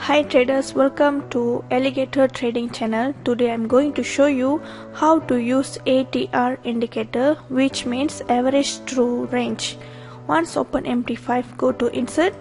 Hi traders, welcome to Alligator Trading Channel. Today I'm going to show you how to use ATR indicator, which means average true range. Once open MT5, go to insert,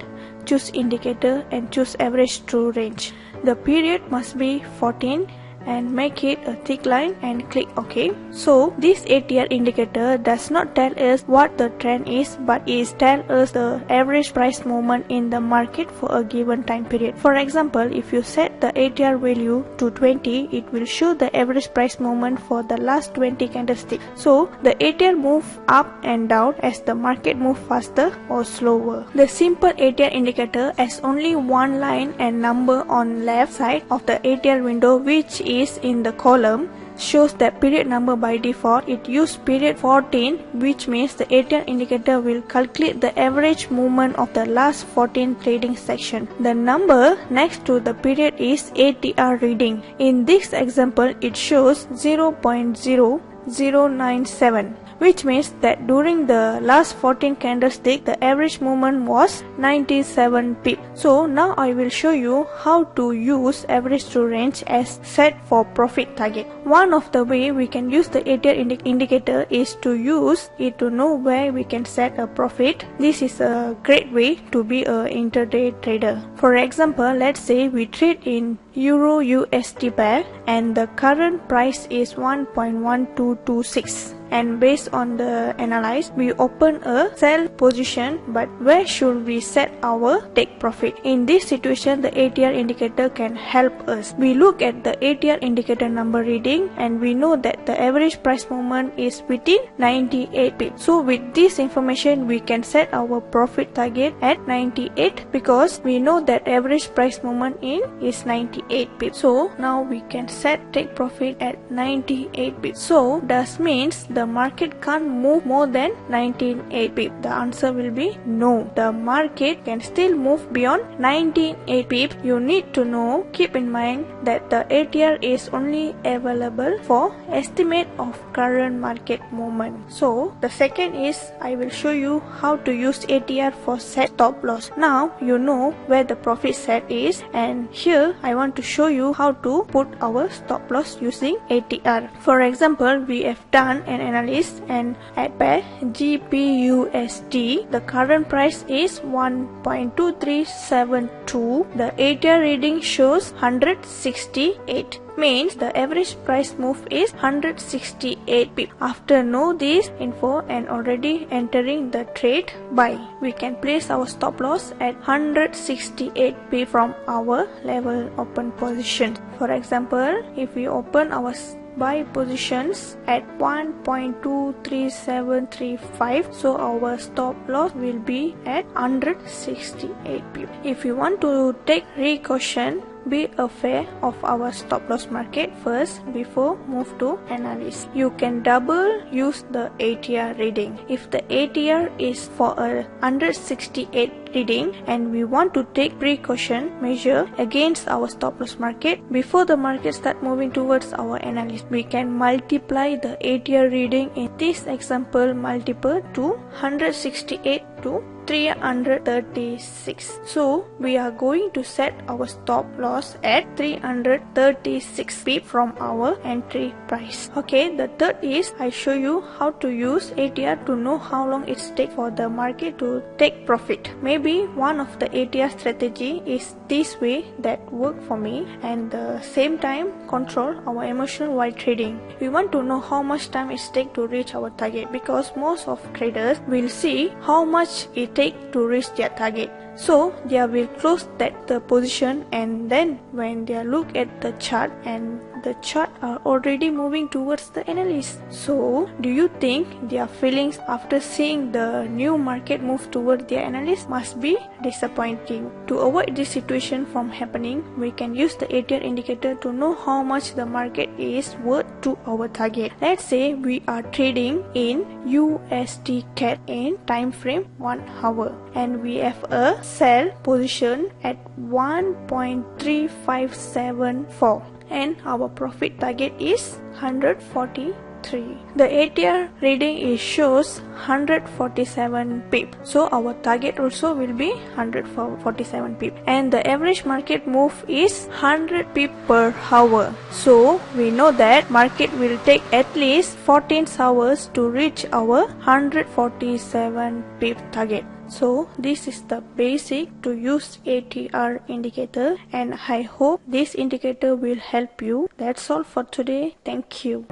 choose indicator and choose average true range. The period must be 14 and make it a thick line and click OK. So this ATR indicator does not tell us what the trend is, but it tells us the average price movement in the market for a given time period. For example, if you set the ATR value to 20, it will show the average price movement for the last 20 candlesticks. So the ATR move up and down as the market move faster or slower. The simple ATR indicator has only one line and number on left side of the ATR window, which is in the column shows that period number. By default it uses period 14, which means the ATR indicator will calculate the average movement of the last 14 trading section. The number next to the period is ATR reading. In this example it shows 0.0097, which means that during the last 14 candlesticks the average movement was 97 pips. So now I will show you how to use average true range as set for profit target. One of the way we can use the ATR indicator is to use it to know where we can set a profit. This is a great way to be an intraday trader. For example, let's say we trade in Euro USD pair and the current price is 1.1226. And based on the analyze, we open a sell position, but where should we set our take profit? In this situation, the ATR indicator can help us. We look at the ATR indicator number reading and we know that the average price movement is within 98 pips. So with this information, we can set our profit target at 98 because we know that average price movement in is 98 pips. So now we can set take profit at 98 pips. So that means the market can't move more than 98 pips. The answer will be no. The market can still move beyond 98 pips. You need to know, keep in mind that the ATR is only available for estimate of current market movement. So the second is I will show you how to use ATR for set stop loss. Now you know where the profit set is, and here I want to show you how to put our stop loss using ATR. For example, we have done an analysis and at pair GBUSD, the current price is 1.2372. The ATR reading shows 168. Means the average price move is 168 pips. After know this info and already entering the trade buy, we can place our stop loss at 168 pips from our level open position. For example, if we open our buy positions at 1.23735, so our stop loss will be at 168 pips. If you want to take precaution, be aware of our stop loss market first before move to analysis. You can double use the ATR reading. If the ATR is for a 168 reading and we want to take precaution measure against our stop loss market before the market start moving towards our analysis, we can multiply the ATR reading in this example multiple to 168 to 336. So we are going to set our stop loss at 336 pips from our entry price. Okay, the third is I show you how to use ATR to know how long it takes for the market to take profit. Maybe one of the ATR strategy is this way that work for me, and the same time control our emotion while trading. We want to know how much time it takes to reach our target, because most of traders will see how much it takes to reach their target. So they will close the position, and then when they look at the chart and the chart are already moving towards the analyst. So do you think their feelings after seeing the new market move toward their analyst must be disappointing? To avoid this situation from happening, we can use the ATR indicator to know how much the market is worth to our target. Let's say we are trading in USD CAD in time frame 1 hour and we have a sell position at 1.3574 and our profit target is 140 3. The ATR reading is shows 147 pip. So our target also will be 147 pip. And the average market move is 100 pip per hour. So we know that market will take at least 14 hours to reach our 147 pip target. So this is the basic to use ATR indicator, and I hope this indicator will help you. That's all for today. Thank you.